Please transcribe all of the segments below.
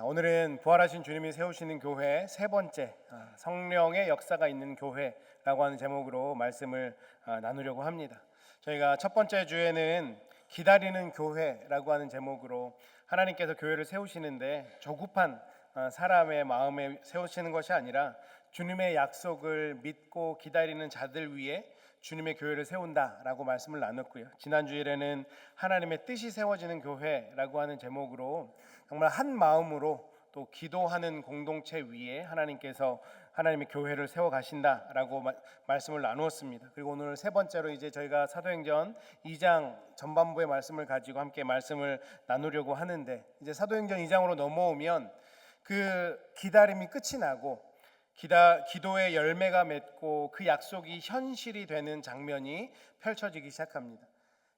오늘은 부활하신 주님이 세우시는 교회 세 번째, 성령의 역사가 있는 교회라고 하는 제목으로 말씀을 나누려고 합니다. 저희가 첫 번째 주에는 기다리는 교회라고 하는 제목으로 하나님께서 교회를 세우시는데 조급한 사람의 마음에 세우시는 것이 아니라 주님의 약속을 믿고 기다리는 자들 위에 주님의 교회를 세운다라고 말씀을 나눴고요. 지난 주일에는 하나님의 뜻이 세워지는 교회라고 하는 제목으로 정말 한 마음으로 또 기도하는 공동체 위에 하나님께서 하나님의 교회를 세워 가신다라고 말씀을 나누었습니다. 그리고 오늘 세 번째로 이제 저희가 사도행전 2장 전반부의 말씀을 가지고 함께 말씀을 나누려고 하는데, 이제 사도행전 2장으로 넘어오면 그 기다림이 끝이 나고 기도의 열매가 맺고 그 약속이 현실이 되는 장면이 펼쳐지기 시작합니다.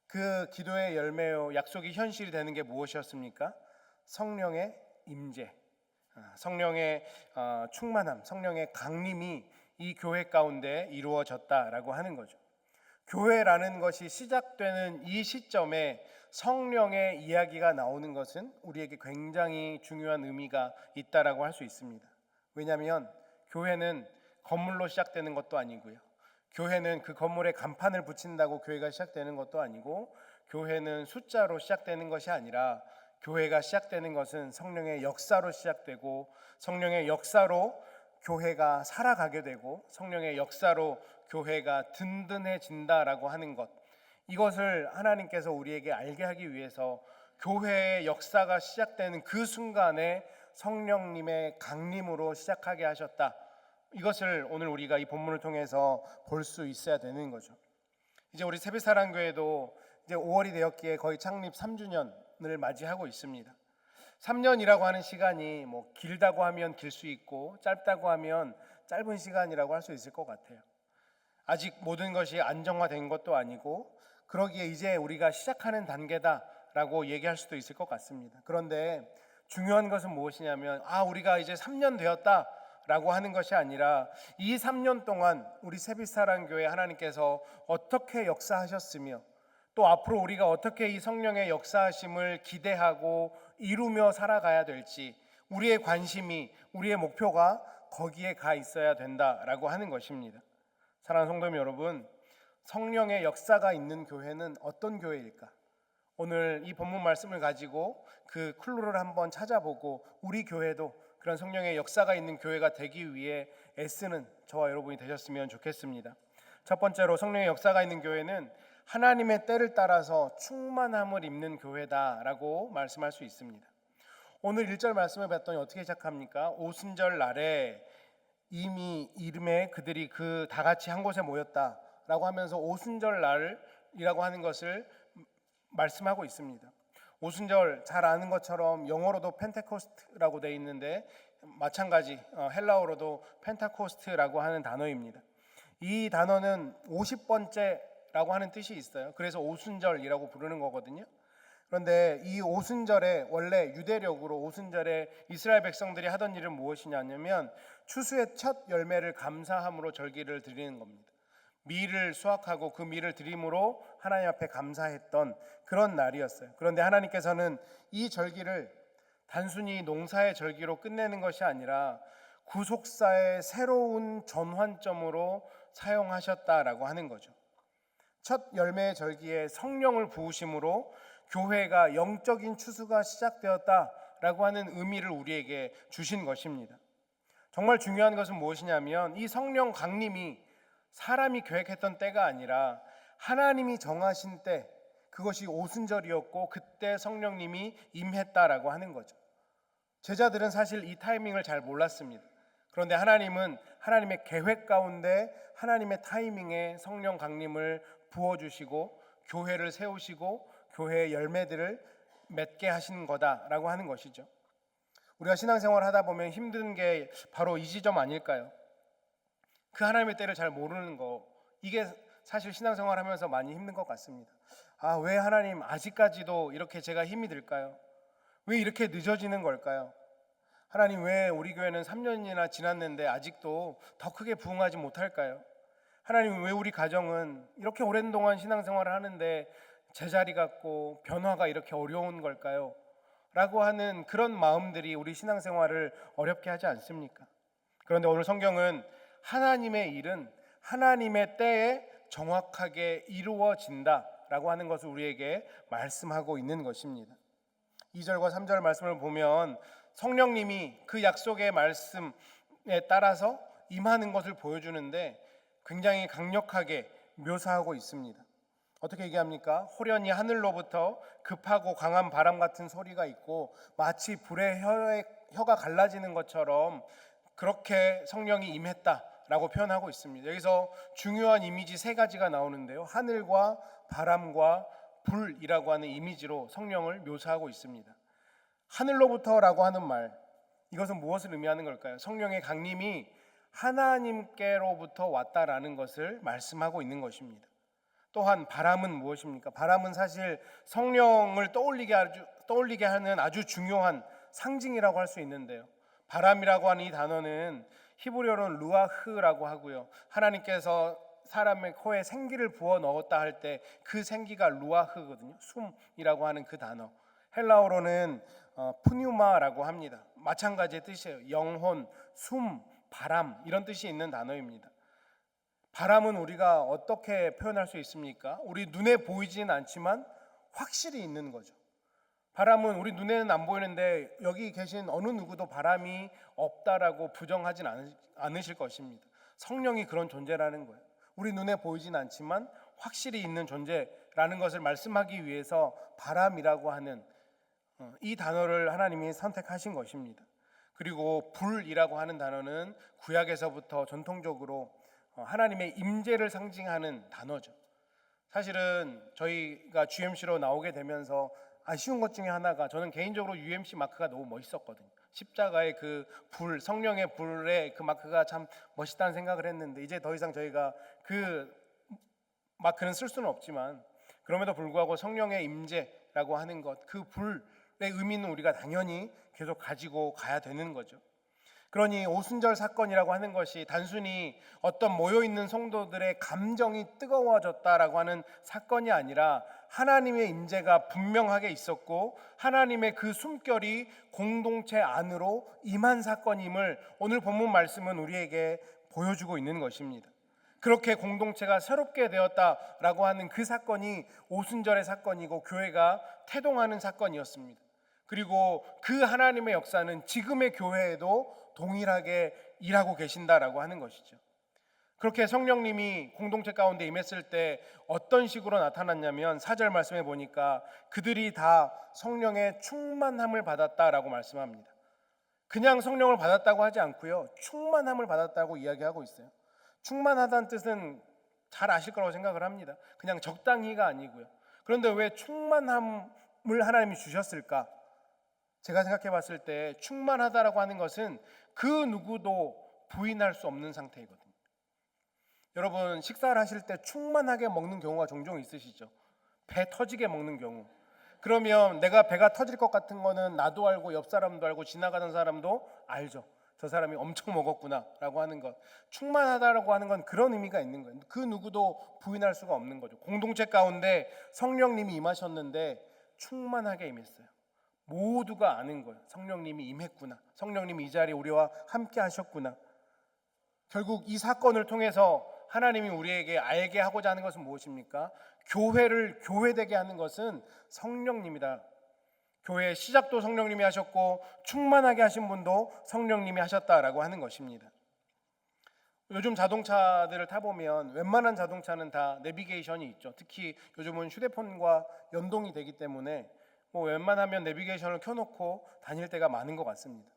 그 기도의 열매요 약속이 현실이 되는 게 무엇이었습니까? 성령의 임재, 성령의 충만함, 성령의 강림이 이 교회 가운데 이루어졌다라고 하는 거죠. 교회라는 것이 시작되는 이 시점에 성령의 이야기가 나오는 것은 우리에게 굉장히 중요한 의미가 있다라고 할 수 있습니다. 왜냐하면 교회는 건물로 시작되는 것도 아니고요, 교회는 그 건물에 간판을 붙인다고 교회가 시작되는 것도 아니고, 교회는 숫자로 시작되는 것이 아니라 교회가 시작되는 것은 성령의 역사로 시작되고, 성령의 역사로 교회가 살아가게 되고, 성령의 역사로 교회가 든든해진다라고 하는 것, 이것을 하나님께서 우리에게 알게 하기 위해서 교회의 역사가 시작되는 그 순간에 성령님의 강림으로 시작하게 하셨다. 이것을 오늘 우리가 이 본문을 통해서 볼 수 있어야 되는 거죠. 이제 우리 세빛사랑교회도 이제 5월이 되었기에 거의 창립 3주년을 맞이하고 있습니다. 3년이라고 하는 시간이 뭐 길다고 하면 길 수 있고 짧다고 하면 짧은 시간이라고 할 수 있을 것 같아요. 아직 모든 것이 안정화된 것도 아니고, 그러기에 이제 우리가 시작하는 단계다라고 얘기할 수도 있을 것 같습니다. 그런데 중요한 것은 무엇이냐면 우리가 이제 3년 되었다라고 하는 것이 아니라 이 3년 동안 우리 세빛사랑교회 하나님께서 어떻게 역사하셨으며 또 앞으로 우리가 어떻게 이 성령의 역사하심을 기대하고 이루며 살아가야 될지, 우리의 관심이, 우리의 목표가 거기에 가 있어야 된다라고 하는 것입니다. 사랑하는 성도님 여러분, 성령의 역사가 있는 교회는 어떤 교회일까? 오늘 이 본문 말씀을 가지고 그 클루를 한번 찾아보고 우리 교회도 그런 성령의 역사가 있는 교회가 되기 위해 애쓰는 저와 여러분이 되셨으면 좋겠습니다. 첫 번째로, 성령의 역사가 있는 교회는 하나님의 때를 따라서 충만함을 입는 교회다라고 말씀할 수 있습니다. 오늘 1절 말씀을 봤더니 어떻게 시작합니까? 오순절 날에 이미 이름에 그들이 그 다 같이 한 곳에 모였다라고 하면서 오순절 날이라고 하는 것을 말씀하고 있습니다. 오순절 잘 아는 것처럼 영어로도 펜테코스트라고 되어 있는데 마찬가지 헬라어로도 펜타코스트라고 하는 단어입니다. 이 단어는 50번째라고 하는 뜻이 있어요. 그래서 오순절이라고 부르는 거거든요. 그런데 이 오순절에 원래 유대력으로 오순절에 이스라엘 백성들이 하던 일은 무엇이냐면 추수의 첫 열매를 감사함으로 절기를 드리는 겁니다. 밀을 수확하고 그 밀을 드림으로 하나님 앞에 감사했던 그런 날이었어요. 그런데 하나님께서는 이 절기를 단순히 농사의 절기로 끝내는 것이 아니라 구속사의 새로운 전환점으로 사용하셨다라고 하는 거죠. 첫 열매의 절기에 성령을 부으심으로 교회가 영적인 추수가 시작되었다라고 하는 의미를 우리에게 주신 것입니다. 정말 중요한 것은 무엇이냐면 이 성령 강림이 사람이 계획했던 때가 아니라 하나님이 정하신 때, 그것이 오순절이었고 그때 성령님이 임했다라고 하는 거죠. 제자들은 사실 이 타이밍을 잘 몰랐습니다. 그런데 하나님은 하나님의 계획 가운데 하나님의 타이밍에 성령 강림을 부어주시고 교회를 세우시고 교회의 열매들을 맺게 하신 거다라고 하는 것이죠. 우리가 신앙생활 하다 보면 힘든 게 바로 이 지점 아닐까요? 그 하나님의 때를 잘 모르는 거, 이게 사실 신앙생활 하면서 많이 힘든 것 같습니다. 왜 하나님 아직까지도 이렇게 제가 힘이 들까요? 왜 이렇게 늦어지는 걸까요? 하나님, 왜 우리 교회는 3년이나 지났는데 아직도 더 크게 부흥하지 못할까요? 하나님, 왜 우리 가정은 이렇게 오랜 동안 신앙생활을 하는데 제자리 같고 변화가 이렇게 어려운 걸까요? 라고 하는 그런 마음들이 우리 신앙생활을 어렵게 하지 않습니까? 그런데 오늘 성경은 하나님의 일은 하나님의 때에 정확하게 이루어진다라고 하는 것을 우리에게 말씀하고 있는 것입니다. 2절과 3절 말씀을 보면 성령님이 그 약속의 말씀에 따라서 임하는 것을 보여주는데 굉장히 강력하게 묘사하고 있습니다. 어떻게 얘기합니까? 호련히 하늘로부터 급하고 강한 바람 같은 소리가 있고 마치 불의 혀가 갈라지는 것처럼 그렇게 성령이 임했다라고 표현하고 있습니다. 여기서 중요한 이미지 세 가지가 나오는데요. 하늘과 바람과 불이라고 하는 이미지로 성령을 묘사하고 있습니다. 하늘로부터라고 하는 말, 이것은 무엇을 의미하는 걸까요? 성령의 강림이 하나님께로부터 왔다라는 것을 말씀하고 있는 것입니다. 또한 바람은 무엇입니까? 바람은 사실 성령을 떠올리게 하는 아주 중요한 상징이라고 할 수 있는데요. 바람이라고 하는 이 단어는 히브리어로는 루아흐라고 하고요. 하나님께서 사람의 코에 생기를 부어 넣었다 할 때 그 생기가 루아흐거든요. 숨이라고 하는 그 단어. 헬라어로는 푸뉴마라고 합니다. 마찬가지의 뜻이에요. 영혼, 숨, 바람 이런 뜻이 있는 단어입니다. 바람은 우리가 어떻게 표현할 수 있습니까? 우리 눈에 보이지는 않지만 확실히 있는 거죠. 바람은 우리 눈에는 안 보이는데 여기 계신 어느 누구도 바람이 없다라고 부정하진 않으실 것입니다. 성령이 그런 존재라는 거예요. 우리 눈에 보이진 않지만 확실히 있는 존재라는 것을 말씀하기 위해서 바람이라고 하는 이 단어를 하나님이 선택하신 것입니다. 그리고 불이라고 하는 단어는 구약에서부터 전통적으로 하나님의 임재를 상징하는 단어죠. 사실은 저희가 GMC로 나오게 되면서 아쉬운 것 중에 하나가, 저는 개인적으로 UMC 마크가 너무 멋있었거든요. 십자가의 그 불, 성령의 불의 그 마크가 참 멋있다는 생각을 했는데 이제 더 이상 저희가 그 마크는 쓸 수는 없지만 그럼에도 불구하고 성령의 임재라고 하는 것, 그 불의 의미는 우리가 당연히 계속 가지고 가야 되는 거죠. 그러니 오순절 사건이라고 하는 것이 단순히 어떤 모여있는 성도들의 감정이 뜨거워졌다라고 하는 사건이 아니라 하나님의 임재가 분명하게 있었고 하나님의 그 숨결이 공동체 안으로 임한 사건임을 오늘 본문 말씀은 우리에게 보여주고 있는 것입니다. 그렇게 공동체가 새롭게 되었다라고 하는 그 사건이 오순절의 사건이고 교회가 태동하는 사건이었습니다. 그리고 그 하나님의 역사는 지금의 교회에도 동일하게 일하고 계신다라고 하는 것이죠. 그렇게 성령님이 공동체 가운데 임했을 때 어떤 식으로 나타났냐면 4절 말씀해 보니까 그들이 다 성령의 충만함을 받았다라고 말씀합니다. 그냥 성령을 받았다고 하지 않고요, 충만함을 받았다고 이야기하고 있어요. 충만하다는 뜻은 잘 아실 거라고 생각을 합니다. 그냥 적당히가 아니고요. 그런데 왜 충만함을 하나님이 주셨을까? 제가 생각해 봤을 때 충만하다라고 하는 것은 그 누구도 부인할 수 없는 상태이거든요. 여러분, 식사를 하실 때 충만하게 먹는 경우가 종종 있으시죠? 배 터지게 먹는 경우. 그러면 내가 배가 터질 것 같은 거는 나도 알고 옆 사람도 알고 지나가는 사람도 알죠. 저 사람이 엄청 먹었구나 라고 하는 것. 충만하다라고 하는 건 그런 의미가 있는 거예요. 그 누구도 부인할 수가 없는 거죠. 공동체 가운데 성령님이 임하셨는데 충만하게 임했어요. 모두가 아는 거예요. 성령님이 임했구나. 성령님이 이 자리에 우리와 함께 하셨구나. 결국 이 사건을 통해서 하나님이 우리에게 알게 하고자 하는 것은 무엇입니까? 교회를 교회되게 하는 것은 성령님이다. 교회의 시작도 성령님이 하셨고 충만하게 하신 분도 성령님이 하셨다라고 하는 것입니다. 요즘 자동차들을 타보면 웬만한 자동차는 다 내비게이션이 있죠. 특히 요즘은 휴대폰과 연동이 되기 때문에 웬만하면 내비게이션을 켜놓고 다닐 때가 많은 것 같습니다.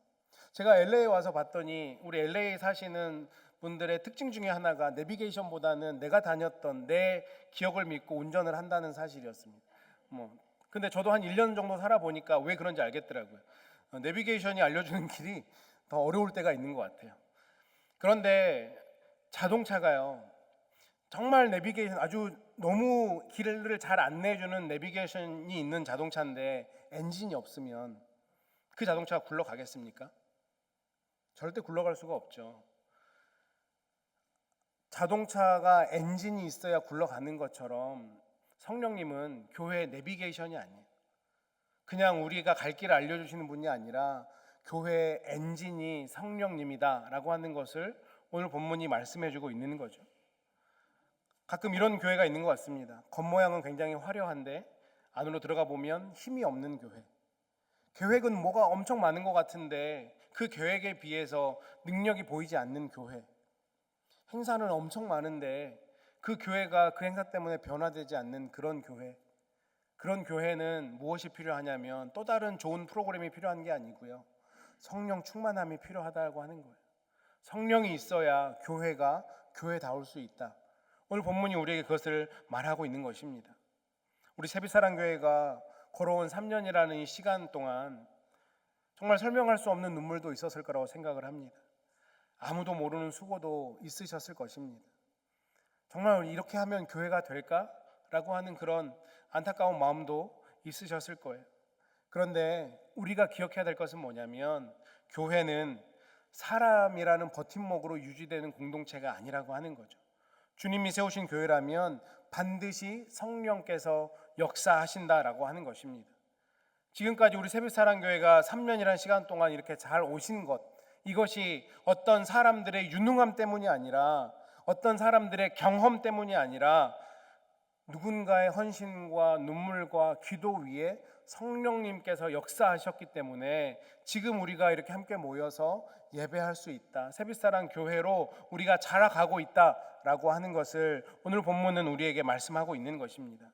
제가 LA에 와서 봤더니 우리 LA 사시는 분들의 특징 중에 하나가 내비게이션보다는 내가 다녔던 내 기억을 믿고 운전을 한다는 사실이었습니다. 근데 저도 한 1년 정도 살아보니까 왜 그런지 알겠더라고요. 내비게이션이 알려주는 길이 더 어려울 때가 있는 것 같아요. 그런데 자동차가요, 정말 내비게이션, 아주 너무 길을 잘 안내해주는 내비게이션이 있는 자동차인데 엔진이 없으면 그 자동차가 굴러가겠습니까? 절대 굴러갈 수가 없죠. 자동차가 엔진이 있어야 굴러가는 것처럼 성령님은 교회의 내비게이션이 아니에요. 그냥 우리가 갈 길을 알려주시는 분이 아니라 교회의 엔진이 성령님이다라고 하는 것을 오늘 본문이 말씀해주고 있는 거죠. 가끔 이런 교회가 있는 것 같습니다. 겉모양은 굉장히 화려한데 안으로 들어가 보면 힘이 없는 교회. 계획은 뭐가 엄청 많은 것 같은데 그 계획에 비해서 능력이 보이지 않는 교회. 행사는 엄청 많은데 그 교회가 그 행사 때문에 변화되지 않는 그런 교회. 그런 교회는 무엇이 필요하냐면 또 다른 좋은 프로그램이 필요한 게 아니고요. 성령 충만함이 필요하다고 하는 거예요. 성령이 있어야 교회가 교회다울 수 있다. 오늘 본문이 우리에게 그것을 말하고 있는 것입니다. 우리 세빛사랑교회가 걸어온 3년이라는 이 시간 동안 정말 설명할 수 없는 눈물도 있었을 거라고 생각을 합니다. 아무도 모르는 수고도 있으셨을 것입니다. 정말 이렇게 하면 교회가 될까? 라고 하는 그런 안타까운 마음도 있으셨을 거예요. 그런데 우리가 기억해야 될 것은 뭐냐면 교회는 사람이라는 버팀목으로 유지되는 공동체가 아니라고 하는 거죠. 주님이 세우신 교회라면 반드시 성령께서 역사하신다라고 하는 것입니다. 지금까지 우리 새벽사랑교회가 3년이라는 시간 동안 이렇게 잘 오신 것, 이것이 어떤 사람들의 유능함 때문이 아니라 어떤 사람들의 경험 때문이 아니라 누군가의 헌신과 눈물과 기도 위에 성령님께서 역사하셨기 때문에 지금 우리가 이렇게 함께 모여서 예배할 수 있다. 새빛사랑 교회로 우리가 자라가고 있다라고 하는 것을 오늘 본문은 우리에게 말씀하고 있는 것입니다.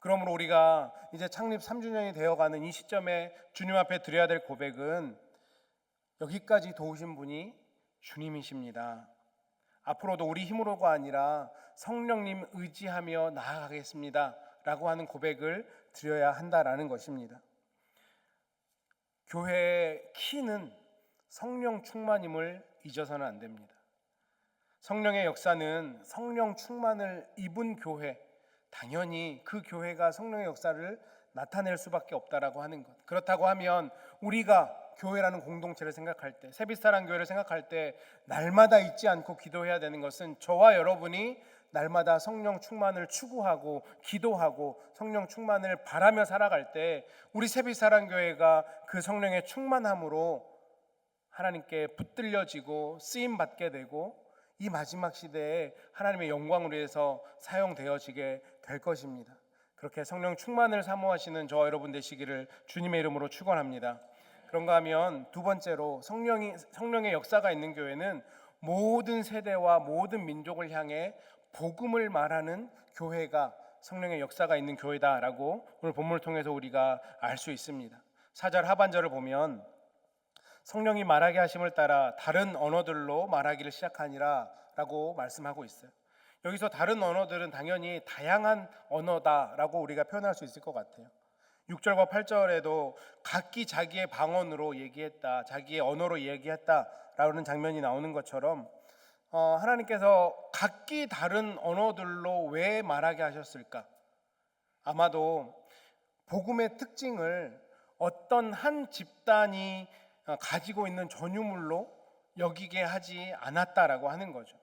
그러므로 우리가 이제 창립 3주년이 되어가는 이 시점에 주님 앞에 드려야 될 고백은 여기까지 도우신 분이 주님이십니다. 앞으로도 우리 힘으로가 아니라 성령님 의지하며 나아가겠습니다 라고 하는 고백을 드려야 한다라는 것입니다. 교회의 키는 성령 충만임을 잊어서는 안 됩니다. 성령의 역사는 성령 충만을 입은 교회, 당연히 그 교회가 성령의 역사를 나타낼 수밖에 없다라고 하는 것. 그렇다고 하면 우리가 교회라는 공동체를 생각할 때, 새빛사랑 교회를 생각할 때 날마다 잊지 않고 기도해야 되는 것은 저와 여러분이 날마다 성령 충만을 추구하고 기도하고 성령 충만을 바라며 살아갈 때 우리 새빛사랑 교회가 그 성령의 충만함으로 하나님께 붙들려지고 쓰임 받게 되고 이 마지막 시대에 하나님의 영광을 위해서 사용되어지게 될 것입니다. 그렇게 성령 충만을 사모하시는 저와 여러분 되시기를 주님의 이름으로 축원합니다. 그런가 하면 두 번째로 성령의 역사가 있는 교회는 모든 세대와 모든 민족을 향해 복음을 말하는 교회가 성령의 역사가 있는 교회다라고 오늘 본문을 통해서 우리가 알 수 있습니다. 4절 하반절을 보면 성령이 말하게 하심을 따라 다른 언어들로 말하기를 시작하니라 라고 말씀하고 있어요. 여기서 다른 언어들은 당연히 다양한 언어다라고 우리가 표현할 수 있을 것 같아요. 6절과 8절에도 각기 자기의 방언으로 얘기했다, 자기의 언어로 얘기했다라는 장면이 나오는 것처럼 하나님께서 각기 다른 언어들로 왜 말하게 하셨을까? 아마도 복음의 특징을 어떤 한 집단이 가지고 있는 전유물로 여기게 하지 않았다라고 하는 거죠.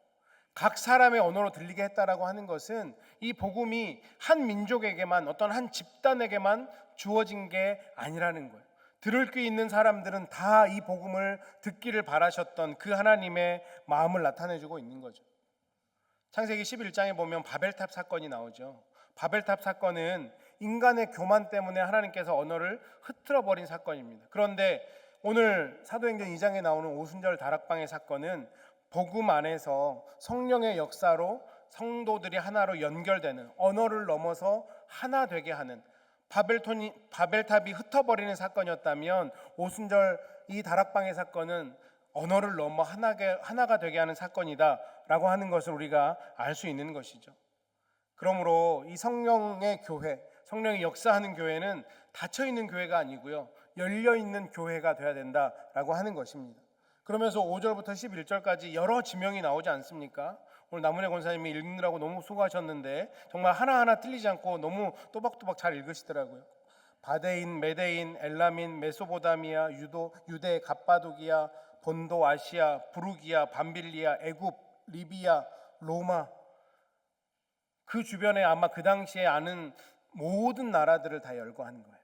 각 사람의 언어로 들리게 했다라고 하는 것은 이 복음이 한 민족에게만 어떤 한 집단에게만 주어진 게 아니라는 거예요. 들을 귀 있는 사람들은 다 이 복음을 듣기를 바라셨던 그 하나님의 마음을 나타내주고 있는 거죠. 창세기 11장에 보면 바벨탑 사건이 나오죠. 바벨탑 사건은 인간의 교만 때문에 하나님께서 언어를 흐트러 버린 사건입니다. 그런데 오늘 사도행전 2장에 나오는 오순절 다락방의 사건은 복음 안에서 성령의 역사로 성도들이 하나로 연결되는, 언어를 넘어서 하나 되게 하는, 바벨탑이 흩어버리는 사건이었다면 오순절 이 다락방의 사건은 언어를 넘어 하나가 되게 하는 사건이다라고 하는 것을 우리가 알 수 있는 것이죠. 그러므로 이 성령의 교회, 성령이 역사하는 교회는 닫혀있는 교회가 아니고요, 열려있는 교회가 되어야 된다라고 하는 것입니다. 그러면서 5절부터 11절까지 여러 지명이 나오지 않습니까? 오늘 나문혜 권사님이 읽느라고 너무 수고하셨는데 정말 하나하나 틀리지 않고 너무 또박또박 잘 읽으시더라고요. 바데인, 메데인, 엘라민, 메소보다미아, 유대, 갑바도기아, 본도, 아시아, 부르기아, 밤빌리아, 애굽, 리비아, 로마, 그 주변에 아마 그 당시에 아는 모든 나라들을 다 열거하는 거예요.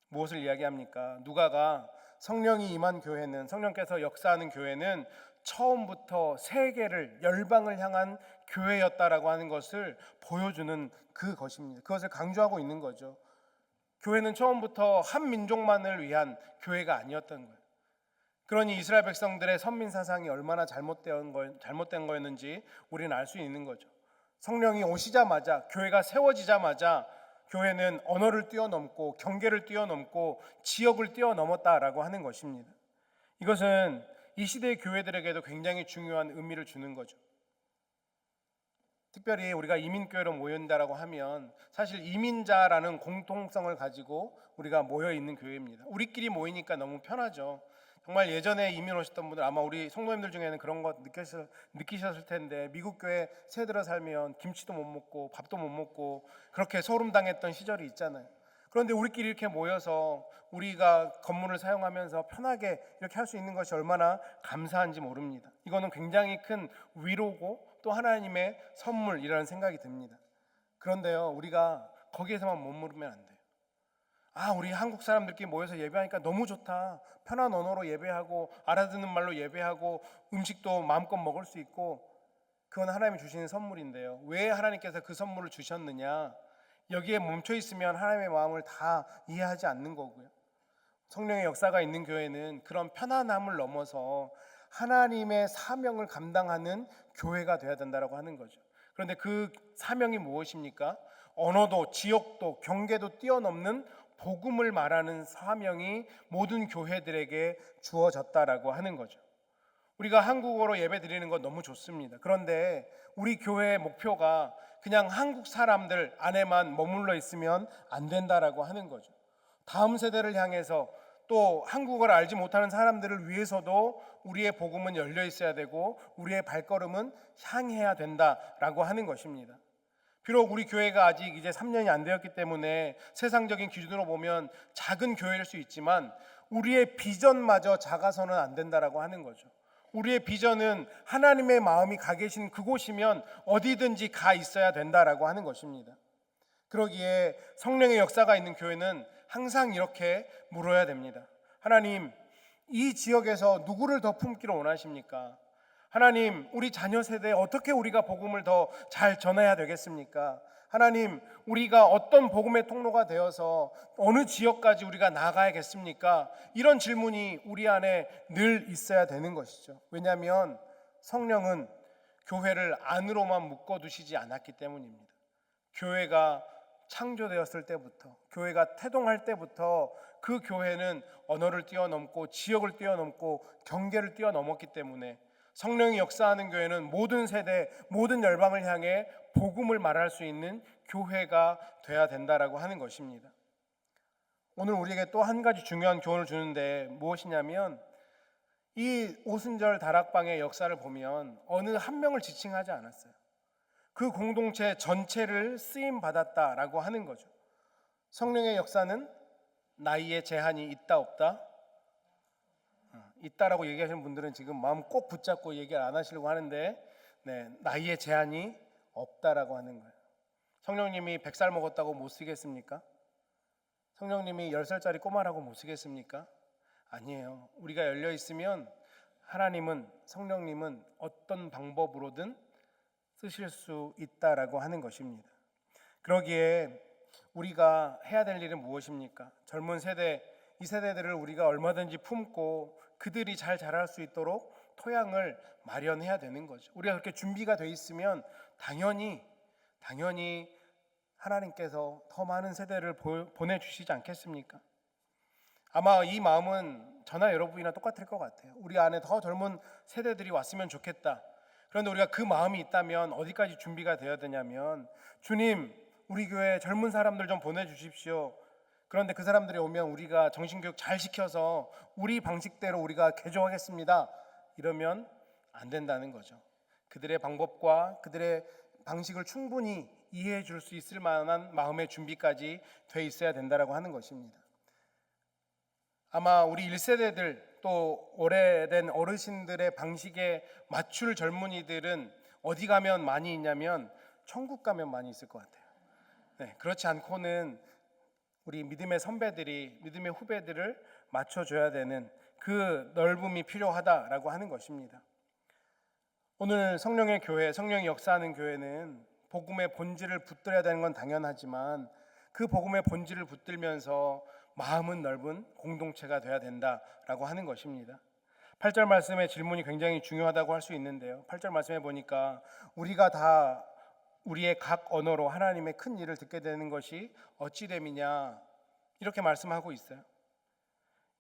무엇을 이야기합니까? 누가가 성령이 임한 교회는, 성령께서 역사하는 교회는 처음부터 세계를, 열방을 향한 교회였다라고 하는 것을 보여주는 그것입니다. 그것을 강조하고 있는 거죠. 교회는 처음부터 한 민족만을 위한 교회가 아니었던 거예요. 그러니 이스라엘 백성들의 선민 사상이 얼마나 잘못된 거였는지 우리는 알 수 있는 거죠. 성령이 오시자마자, 교회가 세워지자마자 교회는 언어를 뛰어넘고 경계를 뛰어넘고 지역을 뛰어넘었다라고 하는 것입니다. 이것은 이 시대의 교회들에게도 굉장히 중요한 의미를 주는 거죠. 특별히 우리가 이민교회로 모인다라고 하면 사실 이민자라는 공통성을 가지고 우리가 모여 있는 교회입니다. 우리끼리 모이니까 너무 편하죠. 정말 예전에 이민 오셨던 분들, 아마 우리 성도님들 중에는 그런 거 느끼셨을 텐데, 미국 교회 새 들어 살면 김치도 못 먹고 밥도 못 먹고 그렇게 소름당했던 시절이 있잖아요. 그런데 우리끼리 이렇게 모여서 우리가 건물을 사용하면서 편하게 이렇게 할 수 있는 것이 얼마나 감사한지 모릅니다. 이거는 굉장히 큰 위로고 또 하나님의 선물이라는 생각이 듭니다. 그런데요, 우리가 거기에서만 머무르면 안 돼요. 우리 한국 사람들끼리 모여서 예배하니까 너무 좋다. 편한 언어로 예배하고 알아듣는 말로 예배하고 음식도 마음껏 먹을 수 있고, 그건 하나님이 주시는 선물인데요. 왜 하나님께서 그 선물을 주셨느냐? 여기에 멈춰 있으면 하나님의 마음을 다 이해하지 않는 거고요. 성령의 역사가 있는 교회는 그런 편안함을 넘어서 하나님의 사명을 감당하는 교회가 되어야 된다고 하는 거죠. 그런데 그 사명이 무엇입니까? 언어도 지역도 경계도 뛰어넘는 복음을 말하는 사명이 모든 교회들에게 주어졌다라고 하는 거죠. 우리가 한국어로 예배 드리는 건 너무 좋습니다. 그런데 우리 교회의 목표가 그냥 한국 사람들 안에만 머물러 있으면 안 된다라고 하는 거죠. 다음 세대를 향해서 또 한국어를 알지 못하는 사람들을 위해서도 우리의 복음은 열려 있어야 되고 우리의 발걸음은 향해야 된다라고 하는 것입니다. 비록 우리 교회가 아직 이제 3년이 안 되었기 때문에 세상적인 기준으로 보면 작은 교회일 수 있지만 우리의 비전마저 작아서는 안 된다라고 하는 거죠. 우리의 비전은 하나님의 마음이 가 계신 그곳이면 어디든지 가 있어야 된다라고 하는 것입니다. 그러기에 성령의 역사가 있는 교회는 항상 이렇게 물어야 됩니다. 하나님, 이 지역에서 누구를 더 품기를 원하십니까? 하나님, 우리 자녀 세대에 어떻게 우리가 복음을 더 잘 전해야 되겠습니까? 하나님, 우리가 어떤 복음의 통로가 되어서 어느 지역까지 우리가 나가야겠습니까? 이런 질문이 우리 안에 늘 있어야 되는 것이죠. 왜냐하면 성령은 교회를 안으로만 묶어두시지 않았기 때문입니다. 교회가 창조되었을 때부터, 교회가 태동할 때부터 그 교회는 언어를 뛰어넘고 지역을 뛰어넘고 경계를 뛰어넘었기 때문에 성령이 역사하는 교회는 모든 세대, 모든 열방을 향해 복음을 말할 수 있는 교회가 돼야 된다라고 하는 것입니다. 오늘 우리에게 또 한 가지 중요한 교훈을 주는데 무엇이냐면, 이 오순절 다락방의 역사를 보면 어느 한 명을 지칭하지 않았어요. 그 공동체 전체를 쓰임 받았다라고 하는 거죠. 성령의 역사는 나이에 제한이 있다 없다? 있다라고 얘기하시는 분들은 지금 마음 꼭 붙잡고 얘기 안 하시려고 하는데, 나이에 제한이 없다라고 하는 거예요. 성령님이 100살 먹었다고 못 쓰겠습니까? 성령님이 10살짜리 꼬마라고 못 쓰겠습니까? 아니에요. 우리가 열려 있으면 하나님은, 성령님은 어떤 방법으로든 쓰실 수 있다라고 하는 것입니다. 그러기에 우리가 해야 될 일은 무엇입니까? 젊은 세대, 이 세대들을 우리가 얼마든지 품고 그들이 잘 자랄 수 있도록 토양을 마련해야 되는 거죠. 우리가 그렇게 준비가 돼 있으면 당연히 하나님께서 더 많은 세대를 보내주시지 않겠습니까? 아마 이 마음은 저나 여러분이나 똑같을 것 같아요. 우리 안에 더 젊은 세대들이 왔으면 좋겠다. 그런데 우리가 그 마음이 있다면 어디까지 준비가 되어야 되냐면, 주님, 우리 교회 젊은 사람들 좀 보내주십시오. 그런데 그 사람들이 오면 우리가 정신교육 잘 시켜서 우리 방식대로 우리가 개종하겠습니다, 이러면 안 된다는 거죠. 그들의 방법과 그들의 방식을 충분히 이해해 줄 수 있을 만한 마음의 준비까지 돼 있어야 된다라고 하는 것입니다. 아마 우리 1세대들 또 오래된 어르신들의 방식에 맞출 젊은이들은 어디 가면 많이 있냐면 천국 가면 많이 있을 것 같아요. 네, 그렇지 않고는 우리 믿음의 선배들이 믿음의 후배들을 맞춰줘야 되는 그 넓음이 필요하다라고 하는 것입니다. 오늘 성령의 교회, 성령이 역사하는 교회는 복음의 본질을 붙들어야 되는 건 당연하지만 그 복음의 본질을 붙들면서 마음은 넓은 공동체가 돼야 된다라고 하는 것입니다. 8절 말씀의 질문이 굉장히 중요하다고 할 수 있는데요. 8절 말씀에 보니까 우리가 다 우리의 각 언어로 하나님의 큰 일을 듣게 되는 것이 어찌 됨이냐 이렇게 말씀하고 있어요.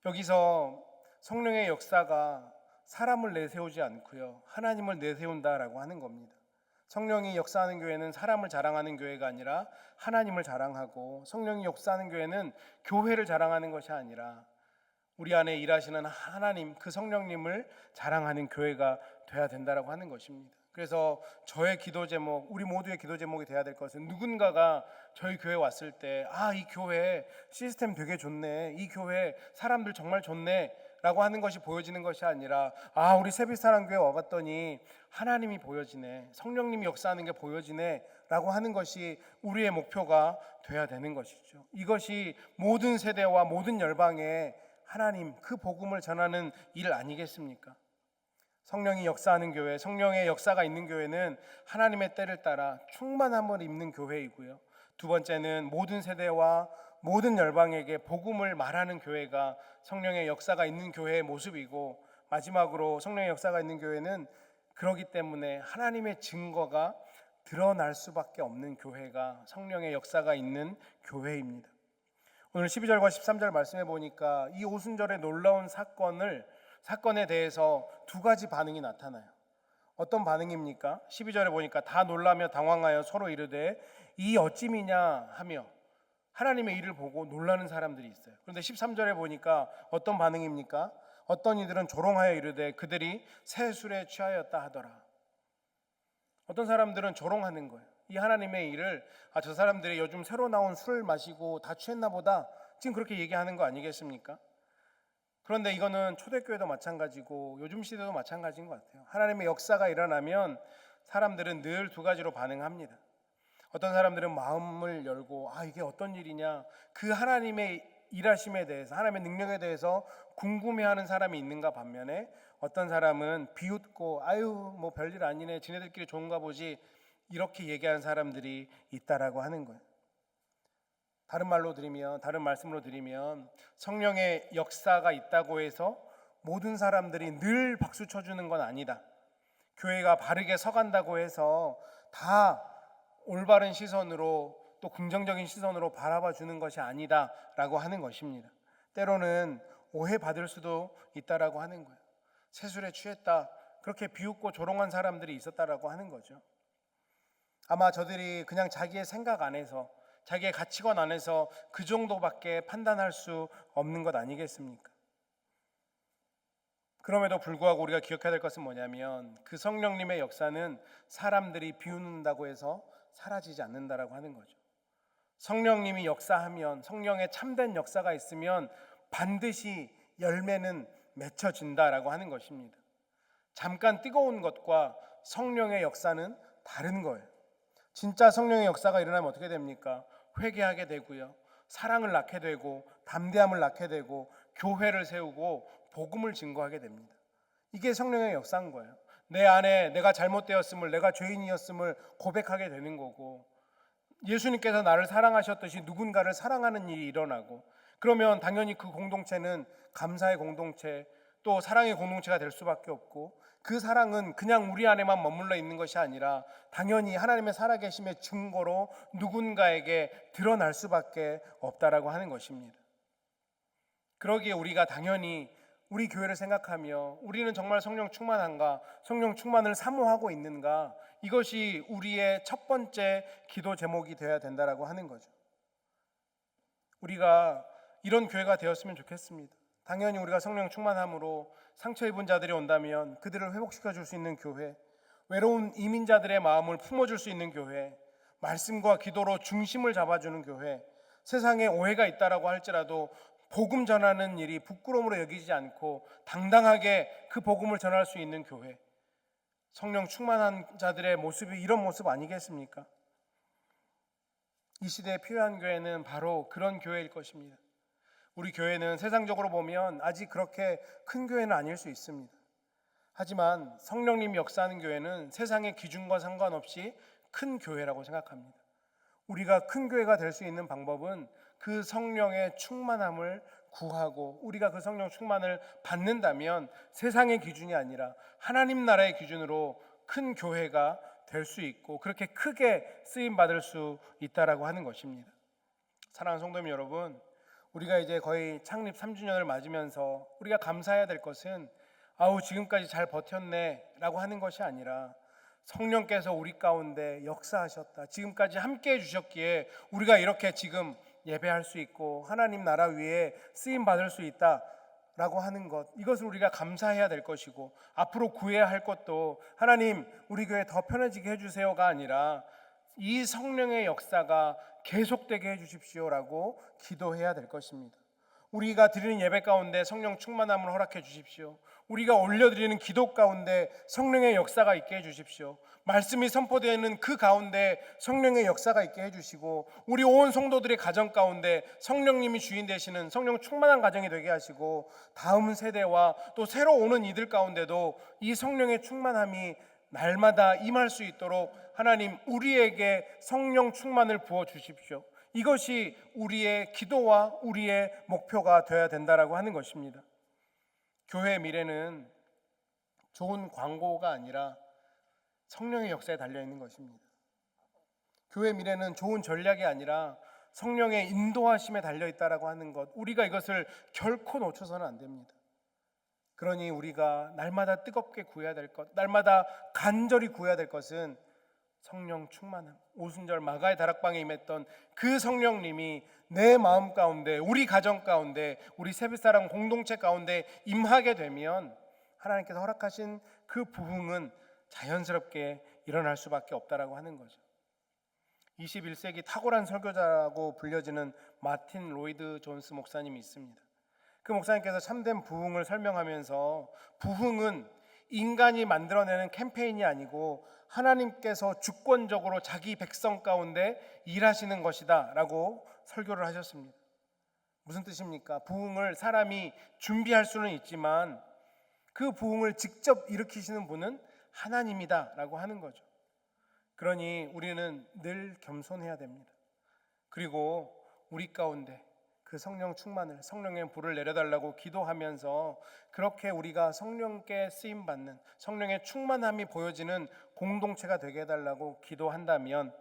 여기서 성령의 역사가 사람을 내세우지 않고요, 하나님을 내세운다라고 하는 겁니다. 성령이 역사하는 교회는 사람을 자랑하는 교회가 아니라 하나님을 자랑하고, 성령이 역사하는 교회는 교회를 자랑하는 것이 아니라 우리 안에 일하시는 하나님, 그 성령님을 자랑하는 교회가 돼야 된다라고 하는 것입니다. 그래서 저의 기도 제목, 우리 모두의 기도 제목이 돼야 될 것은 누군가가 저희 교회 왔을 때 이 교회 시스템 되게 좋네, 이 교회 사람들 정말 좋네 라고 하는 것이 보여지는 것이 아니라 우리 세빛사랑교회 와봤더니 하나님이 보여지네, 성령님이 역사하는 게 보여지네 라고 하는 것이 우리의 목표가 돼야 되는 것이죠. 이것이 모든 세대와 모든 열방에 하나님 그 복음을 전하는 일 아니겠습니까? 성령이 역사하는 교회, 성령의 역사가 있는 교회는 하나님의 때를 따라 충만함을 입는 교회이고요, 두 번째는 모든 세대와 모든 열방에게 복음을 말하는 교회가 성령의 역사가 있는 교회의 모습이고, 마지막으로 성령의 역사가 있는 교회는 그러기 때문에 하나님의 증거가 드러날 수밖에 없는 교회가 성령의 역사가 있는 교회입니다. 오늘 12절과 13절 말씀해 보니까 이 오순절의 놀라운 사건에 대해서 두 가지 반응이 나타나요. 어떤 반응입니까? 12절에 보니까 다 놀라며 당황하여 서로 이르되 이 어찌미냐 하며 하나님의 일을 보고 놀라는 사람들이 있어요. 그런데 13절에 보니까 어떤 반응입니까? 어떤 이들은 조롱하여 이르되 그들이 새 술에 취하였다 하더라. 어떤 사람들은 조롱하는 거예요. 이 하나님의 일을 저 사람들이 요즘 새로 나온 술을 마시고 다 취했나 보다, 지금 그렇게 얘기하는 거 아니겠습니까? 그런데 이거는 초대교회도 마찬가지고 요즘 시대도 마찬가지인 것 같아요. 하나님의 역사가 일어나면 사람들은 늘 두 가지로 반응합니다. 어떤 사람들은 마음을 열고 이게 어떤 일이냐, 그 하나님의 일하심에 대해서, 하나님의 능력에 대해서 궁금해하는 사람이 있는가 반면에 어떤 사람은 비웃고 뭐 별일 아니네, 지네들끼리 좋은가 보지, 이렇게 얘기하는 사람들이 있다라고 하는 거예요. 다른 말씀으로 드리면 성령의 역사가 있다고 해서 모든 사람들이 늘 박수 쳐주는 건 아니다. 교회가 바르게 서간다고 해서 다 올바른 시선으로 또 긍정적인 시선으로 바라봐 주는 것이 아니다라고 하는 것입니다. 때로는 오해받을 수도 있다라고 하는 거예요. 새술에 취했다, 그렇게 비웃고 조롱한 사람들이 있었다라고 하는 거죠. 아마 저들이 그냥 자기의 생각 안에서, 자기의 가치관 안에서 그 정도밖에 판단할 수 없는 것 아니겠습니까? 그럼에도 불구하고 우리가 기억해야 될 것은 뭐냐면 그 성령님의 역사는 사람들이 비웃는다고 해서 사라지지 않는다라고 하는 거죠. 성령님이 역사하면, 성령의 참된 역사가 있으면 반드시 열매는 맺혀진다라고 하는 것입니다. 잠깐 뜨거운 것과 성령의 역사는 다른 거예요. 진짜 성령의 역사가 일어나면 어떻게 됩니까? 회개하게 되고요, 사랑을 낳게 되고 담대함을 낳게 되고 교회를 세우고 복음을 증거하게 됩니다. 이게 성령의 역사인 거예요. 내 안에 내가 잘못되었음을, 내가 죄인이었음을 고백하게 되는 거고, 예수님께서 나를 사랑하셨듯이 누군가를 사랑하는 일이 일어나고, 그러면 당연히 그 공동체는 감사의 공동체, 또 사랑의 공동체가 될 수밖에 없고, 그 사랑은 그냥 우리 안에만 머물러 있는 것이 아니라 당연히 하나님의 살아계심의 증거로 누군가에게 드러날 수밖에 없다라고 하는 것입니다. 그러기에 우리가 당연히 우리 교회를 생각하며 우리는 정말 성령 충만한가, 성령 충만을 사모하고 있는가, 이것이 우리의 첫 번째 기도 제목이 되어야 된다라고 하는 거죠. 우리가 이런 교회가 되었으면 좋겠습니다. 당연히 우리가 성령 충만함으로 상처 입은 자들이 온다면 그들을 회복시켜 줄 수 있는 교회, 외로운 이민자들의 마음을 품어줄 수 있는 교회, 말씀과 기도로 중심을 잡아주는 교회, 세상에 오해가 있다라고 할지라도 복음 전하는 일이 부끄러움으로 여기지 않고 당당하게 그 복음을 전할 수 있는 교회, 성령 충만한 자들의 모습이 이런 모습 아니겠습니까? 이 시대에 필요한 교회는 바로 그런 교회일 것입니다. 우리 교회는 세상적으로 보면 아직 그렇게 큰 교회는 아닐 수 있습니다. 하지만 성령님이 역사하는 교회는 세상의 기준과 상관없이 큰 교회라고 생각합니다. 우리가 큰 교회가 될 수 있는 방법은 그 성령의 충만함을 구하고 우리가 그 성령 충만을 받는다면 세상의 기준이 아니라 하나님 나라의 기준으로 큰 교회가 될 수 있고 그렇게 크게 쓰임 받을 수 있다라고 하는 것입니다. 사랑하는 성도님 여러분, 우리가 이제 거의 창립 3주년을 맞으면서 우리가 감사해야 될 것은 지금까지 잘 버텼네 라고 하는 것이 아니라 성령께서 우리 가운데 역사하셨다, 지금까지 함께 해주셨기에 우리가 이렇게 지금 예배할 수 있고 하나님 나라 위에 쓰임 받을 수 있다 라고 하는 것, 이것을 우리가 감사해야 될 것이고 앞으로 구해야 할 것도 하나님 우리 교회 더 편해지게 해주세요가 아니라 이 성령의 역사가 계속되게 해주십시오라고 기도해야 될 것입니다. 우리가 드리는 예배 가운데 성령 충만함을 허락해 주십시오. 우리가 올려드리는 기도 가운데 성령의 역사가 있게 해주십시오. 말씀이 선포되는 그 가운데 성령의 역사가 있게 해주시고 우리 온 성도들의 가정 가운데 성령님이 주인 되시는 성령 충만한 가정이 되게 하시고 다음 세대와 또 새로 오는 이들 가운데도 이 성령의 충만함이 날마다 임할 수 있도록 하나님 우리에게 성령 충만을 부어 주십시오. 이것이 우리의 기도와 우리의 목표가 되어야 된다라고 하는 것입니다. 교회의 미래는 좋은 광고가 아니라 성령의 역사에 달려있는 것입니다. 교회의 미래는 좋은 전략이 아니라 성령의 인도하심에 달려있다라고 하는 것, 우리가 이것을 결코 놓쳐서는 안 됩니다. 그러니 우리가 날마다 뜨겁게 구해야 될 것, 날마다 간절히 구해야 될 것은 성령 충만함. 오순절 마가의 다락방에 임했던 그 성령님이 내 마음 가운데, 우리 가정 가운데, 우리 세빛사랑 공동체 가운데 임하게 되면 하나님께서 허락하신 그 부흥은 자연스럽게 일어날 수밖에 없다라고 하는 거죠. 21세기 탁월한 설교자라고 불려지는 마틴 로이드 존스 목사님이 있습니다. 그 목사님께서 참된 부흥을 설명하면서 부흥은 인간이 만들어내는 캠페인이 아니고 하나님께서 주권적으로 자기 백성 가운데 일하시는 것이다 라고 설교를 하셨습니다. 무슨 뜻입니까? 부흥을 사람이 준비할 수는 있지만 그 부흥을 직접 일으키시는 분은 하나님이다 라고 하는 거죠. 그러니 우리는 늘 겸손해야 됩니다. 그리고 우리 가운데 그 성령 충만을, 성령의 불을 내려달라고 기도하면서 그렇게 우리가 성령께 쓰임받는 성령의 충만함이 보여지는 공동체가 되게 해달라고 기도한다면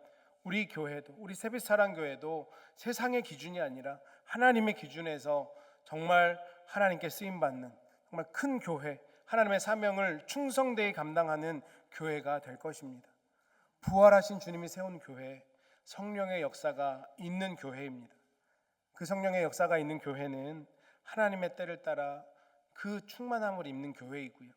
우리 교회도, 우리 세빛사랑교회도 세상의 기준이 아니라 하나님의 기준에서 정말 하나님께 쓰임받는 정말 큰 교회, 하나님의 사명을 충성되이 감당하는 교회가 될 것입니다. 부활하신 주님이 세운 교회, 성령의 역사가 있는 교회입니다. 그 성령의 역사가 있는 교회는 하나님의 때를 따라 그 충만함을 입는 교회이고요,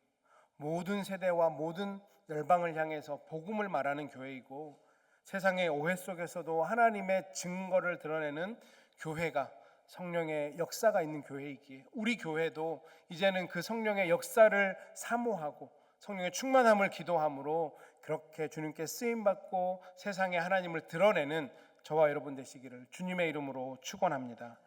모든 세대와 모든 열방을 향해서 복음을 말하는 교회이고 세상의 오해 속에서도 하나님의 증거를 드러내는 교회가 성령의 역사가 있는 교회이기에 우리 교회도 이제는 그 성령의 역사를 사모하고 성령의 충만함을 기도함으로 그렇게 주님께 쓰임받고 세상에 하나님을 드러내는 저와 여러분 되시기를 주님의 이름으로 축원합니다.